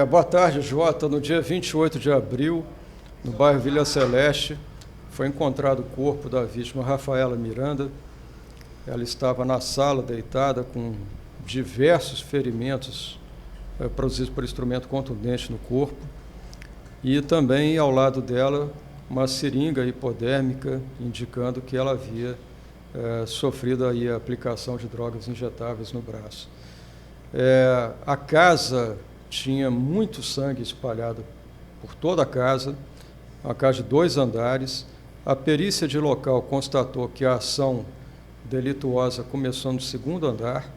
Boa tarde, Jota. No dia 28 de abril, no bairro Vila Celeste, foi encontrado o corpo da vítima Rafaela Miranda. Ela estava na sala, deitada, com diversos ferimentos produzidos por instrumento contundente no corpo. E também, ao lado dela, uma seringa hipodérmica, indicando que ela havia sofrido aí a aplicação de drogas injetáveis no braço. A casa tinha muito sangue espalhado por toda a casa, uma casa de 2 andares. A perícia de local constatou que a ação delituosa começou no 2º andar,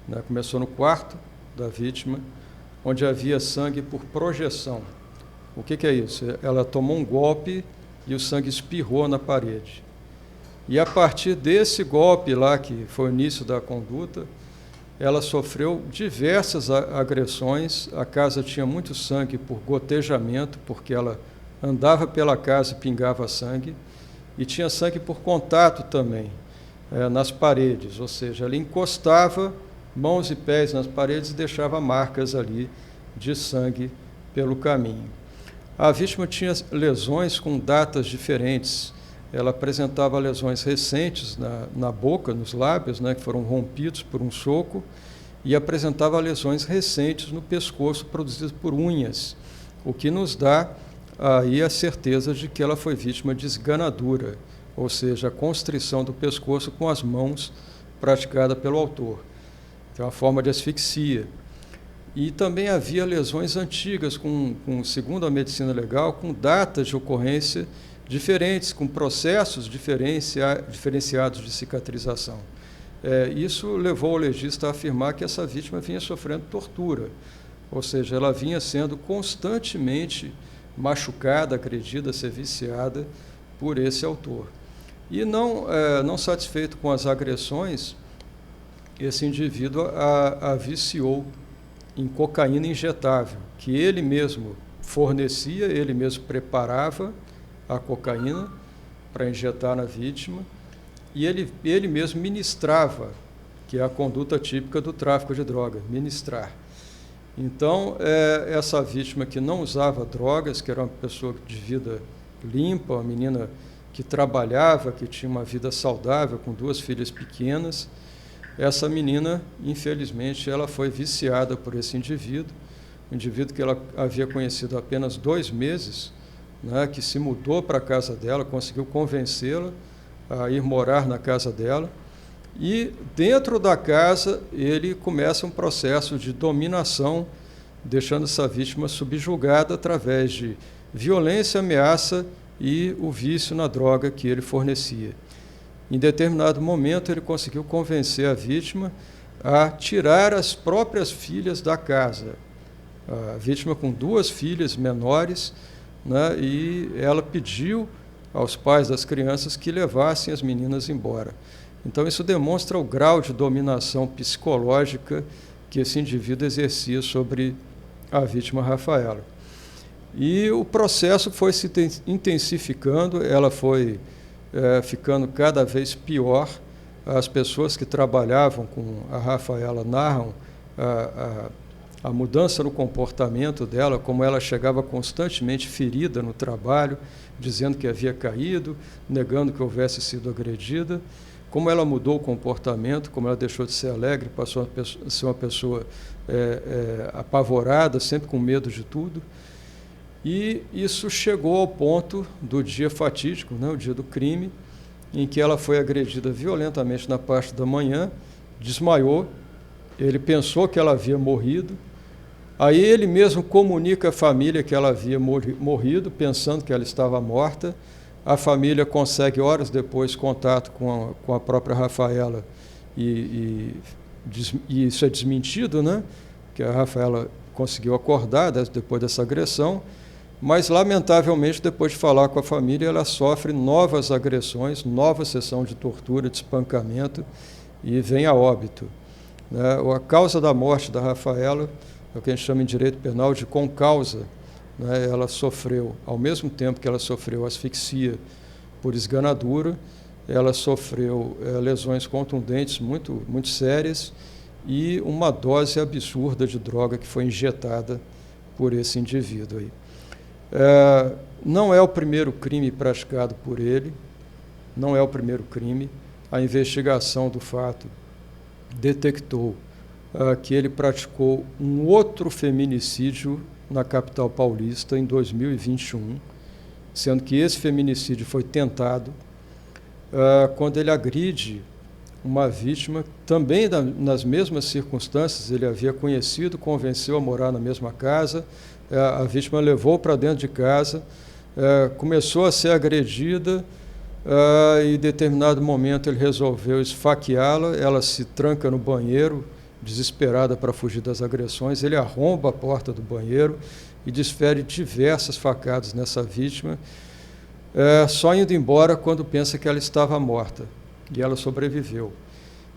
né, começou no quarto da vítima, onde havia sangue por projeção. O que é isso? Ela tomou um golpe e o sangue espirrou na parede. E a partir desse golpe lá, que foi o início da conduta, ela sofreu diversas agressões. A casa tinha muito sangue por gotejamento, porque ela andava pela casa e pingava sangue, e tinha sangue por contato também, nas paredes, ou seja, ela encostava mãos e pés nas paredes e deixava marcas ali de sangue pelo caminho. A vítima tinha lesões com datas diferentes. Ela apresentava lesões recentes na boca, nos lábios, né, que foram rompidos por um soco, e apresentava lesões recentes no pescoço, produzidas por unhas, o que nos dá aí a certeza de que ela foi vítima de esganadura, ou seja, a constrição do pescoço com as mãos praticada pelo autor, que é uma forma de asfixia. E também havia lesões antigas, segundo a medicina legal, com datas de ocorrência diferentes, com processos diferenciados de cicatrização. Isso levou o legista a afirmar que essa vítima vinha sofrendo tortura, ou seja, ela vinha sendo constantemente machucada, agredida, serviciada por esse autor. E não satisfeito com as agressões, esse indivíduo a viciou em cocaína injetável, que ele mesmo fornecia, ele mesmo preparava a cocaína para injetar na vítima, e ele mesmo ministrava, que é a conduta típica do tráfico de drogas, ministrar. Então, essa vítima que não usava drogas, que era uma pessoa de vida limpa, uma menina que trabalhava, que tinha uma vida saudável, com 2 filhas pequenas, essa menina, infelizmente, ela foi viciada por esse indivíduo, um indivíduo que ela havia conhecido há apenas 2 meses, né, que se mudou para a casa dela, conseguiu convencê-la a ir morar na casa dela, e dentro da casa ele começa um processo de dominação, deixando essa vítima subjugada através de violência, ameaça e o vício na droga que ele fornecia. Em determinado momento, ele conseguiu convencer a vítima a tirar as próprias filhas da casa. A vítima com 2 filhas menores, né, e ela pediu aos pais das crianças que levassem as meninas embora. Então, isso demonstra o grau de dominação psicológica que esse indivíduo exercia sobre a vítima Rafaela. E o processo foi se intensificando, ela foi ficando cada vez pior. As pessoas que trabalhavam com a Rafaela narram a mudança no comportamento dela, como ela chegava constantemente ferida no trabalho, dizendo que havia caído, negando que houvesse sido agredida, como ela mudou o comportamento, como ela deixou de ser alegre, passou a ser uma pessoa apavorada, sempre com medo de tudo. E isso chegou ao ponto do dia fatídico, né, o dia do crime, em que ela foi agredida violentamente na parte da manhã, desmaiou, ele pensou que ela havia morrido, aí ele mesmo comunica à família que ela havia morrido, pensando que ela estava morta. A família consegue, horas depois, contato com a própria Rafaela, e isso é desmentido, né, que a Rafaela conseguiu acordar depois dessa agressão, mas, lamentavelmente, depois de falar com a família, ela sofre novas agressões, nova sessão de tortura, de espancamento, e vem a óbito. A causa da morte da Rafaela é o que a gente chama em direito penal de concausa. Ela sofreu, ao mesmo tempo que ela sofreu asfixia por esganadura, ela sofreu lesões contundentes muito sérias e uma dose absurda de droga que foi injetada por esse indivíduo aí. Não é o primeiro crime praticado por ele, não é o primeiro crime. A investigação do fato detectou que ele praticou um outro feminicídio na capital paulista em 2021, sendo que esse feminicídio foi tentado quando ele agride uma vítima, também nas mesmas circunstâncias. Ele havia conhecido, convenceu a morar na mesma casa, a vítima levou para dentro de casa, começou a ser agredida, e em determinado momento ele resolveu esfaqueá-la, ela se tranca no banheiro, desesperada para fugir das agressões, ele arromba a porta do banheiro e desfere diversas facadas nessa vítima, só indo embora quando pensa que ela estava morta, e ela sobreviveu.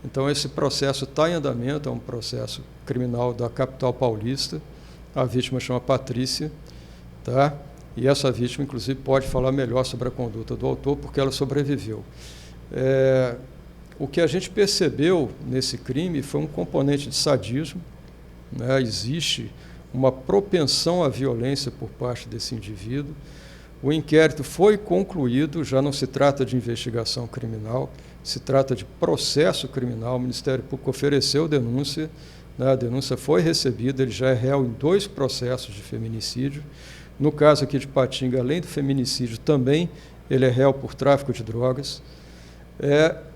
Então esse processo está em andamento, é um processo criminal da capital paulista. A vítima chama Patrícia, tá? E essa vítima, inclusive, pode falar melhor sobre a conduta do autor, porque ela sobreviveu. O que a gente percebeu nesse crime foi um componente de sadismo, né? Existe uma propensão à violência por parte desse indivíduo. O inquérito foi concluído, já não se trata de investigação criminal, se trata de processo criminal. O Ministério Público ofereceu denúncia, né? A denúncia foi recebida, ele já é réu em 2 processos de feminicídio. No caso aqui de Patinga, além do feminicídio, também ele é réu por tráfico de drogas.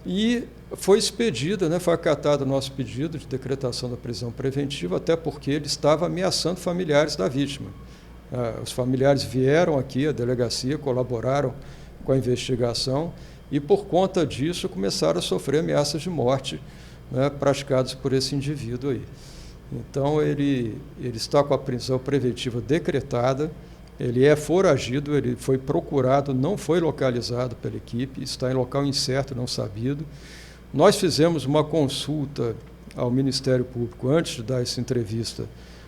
E foi expedida, né, foi acatado o nosso pedido de decretação da prisão preventiva, até porque ele estava ameaçando familiares da vítima. Os familiares vieram aqui à delegacia, colaboraram com a investigação e, por conta disso, começaram a sofrer ameaças de morte, né, praticadas por esse indivíduo aí. Então, ele está com a prisão preventiva decretada, ele é foragido, ele foi procurado, não foi localizado pela equipe, está em local incerto, não sabido. Nós fizemos uma consulta ao Ministério Público antes de dar essa entrevista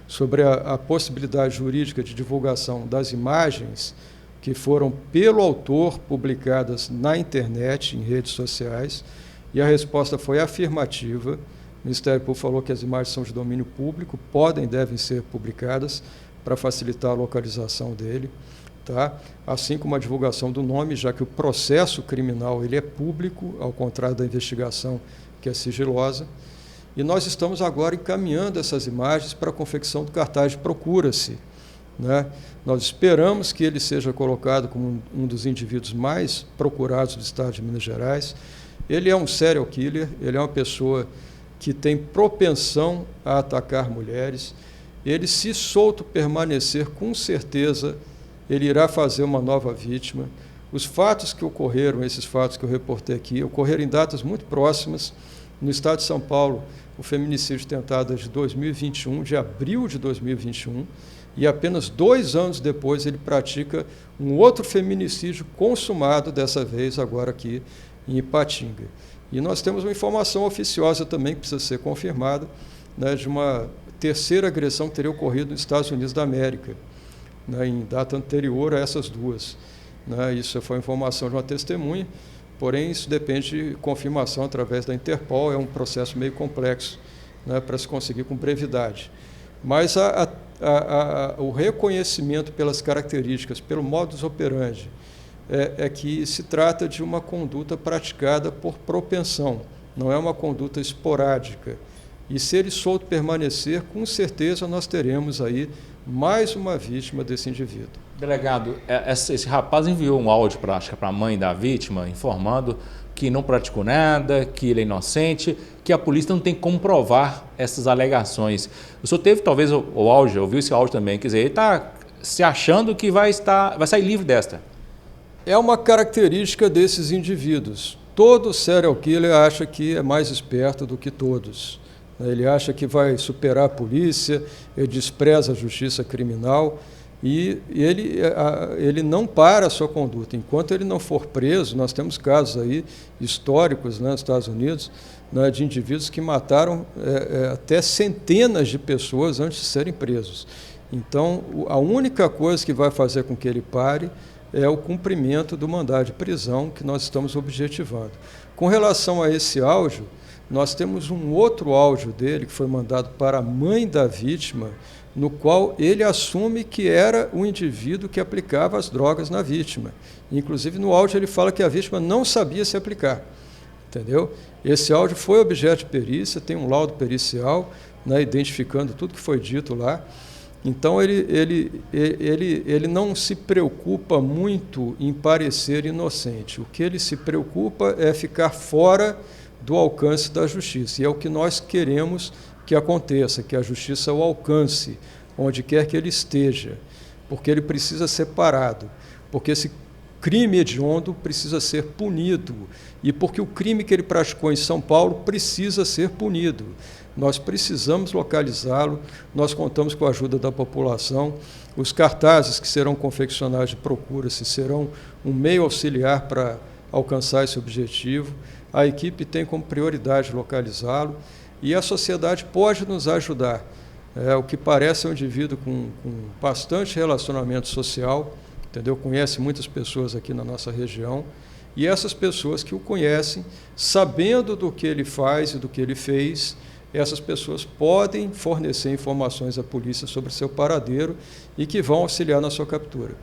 sobre a possibilidade jurídica de divulgação das imagens que foram pelo autor publicadas na internet, em redes sociais, e a resposta foi afirmativa. O Ministério Público falou que as imagens são de domínio público, devem ser publicadas para facilitar a localização dele, tá? Assim como a divulgação do nome, já que o processo criminal ele é público, ao contrário da investigação, que é sigilosa. E nós estamos agora encaminhando essas imagens para a confecção do cartaz de procura-se, né? Nós esperamos que ele seja colocado como um dos indivíduos mais procurados do estado de Minas Gerais. Ele é um serial killer, ele é uma pessoa que tem propensão a atacar mulheres. Ele, se solto permanecer, com certeza, ele irá fazer uma nova vítima. Os fatos que ocorreram, esses fatos que eu reportei aqui, ocorreram em datas muito próximas. No estado de São Paulo, o feminicídio tentado é de 2021, de abril de 2021, e apenas 2 anos depois ele pratica um outro feminicídio consumado, dessa vez agora aqui em Ipatinga. E nós temos uma informação oficiosa também, que precisa ser confirmada, né, de uma terceira agressão que teria ocorrido nos Estados Unidos da América, né, em data anterior a essas 2. Né, isso foi informação de uma testemunha, porém isso depende de confirmação através da Interpol, é um processo meio complexo, né, para se conseguir com brevidade. Mas o reconhecimento pelas características, pelo modus operandi, é que se trata de uma conduta praticada por propensão, não é uma conduta esporádica. E se ele solto permanecer, com certeza nós teremos aí mais uma vítima desse indivíduo. Delegado, esse rapaz enviou um áudio para a mãe da vítima, informando que não praticou nada, que ele é inocente, que a polícia não tem como provar essas alegações. O senhor teve talvez o áudio, ouviu esse áudio também, quer dizer, ele está se achando que vai sair livre desta. É uma característica desses indivíduos. Todo serial killer acha que é mais esperto do que todos. Ele acha que vai superar a polícia, ele despreza a justiça criminal e ele não para a sua conduta. Enquanto ele não for preso, nós temos casos aí históricos, né, nos Estados Unidos, né, de indivíduos que mataram até centenas de pessoas antes de serem presos. Então, a única coisa que vai fazer com que ele pare é o cumprimento do mandado de prisão que nós estamos objetivando. Com relação a esse áudio, nós temos um outro áudio dele que foi mandado para a mãe da vítima, no qual ele assume que era o indivíduo que aplicava as drogas na vítima. Inclusive, no áudio ele fala que a vítima não sabia se aplicar. Entendeu? Esse áudio foi objeto de perícia, tem um laudo pericial, né, identificando tudo que foi dito lá. Então, ele não se preocupa muito em parecer inocente. O que ele se preocupa é ficar fora do alcance da justiça. E é o que nós queremos que aconteça, que a justiça o alcance, onde quer que ele esteja, porque ele precisa ser parado, porque esse crime hediondo precisa ser punido, e porque o crime que ele praticou em São Paulo precisa ser punido. Nós precisamos localizá-lo, nós contamos com a ajuda da população, os cartazes que serão confeccionados de procura-se serão um meio auxiliar para alcançar esse objetivo, a equipe tem como prioridade localizá-lo, e a sociedade pode nos ajudar. O que parece um indivíduo com bastante relacionamento social, entendeu? Conhece muitas pessoas aqui na nossa região, e essas pessoas que o conhecem, sabendo do que ele faz e do que ele fez, essas pessoas podem fornecer informações à polícia sobre seu paradeiro e que vão auxiliar na sua captura.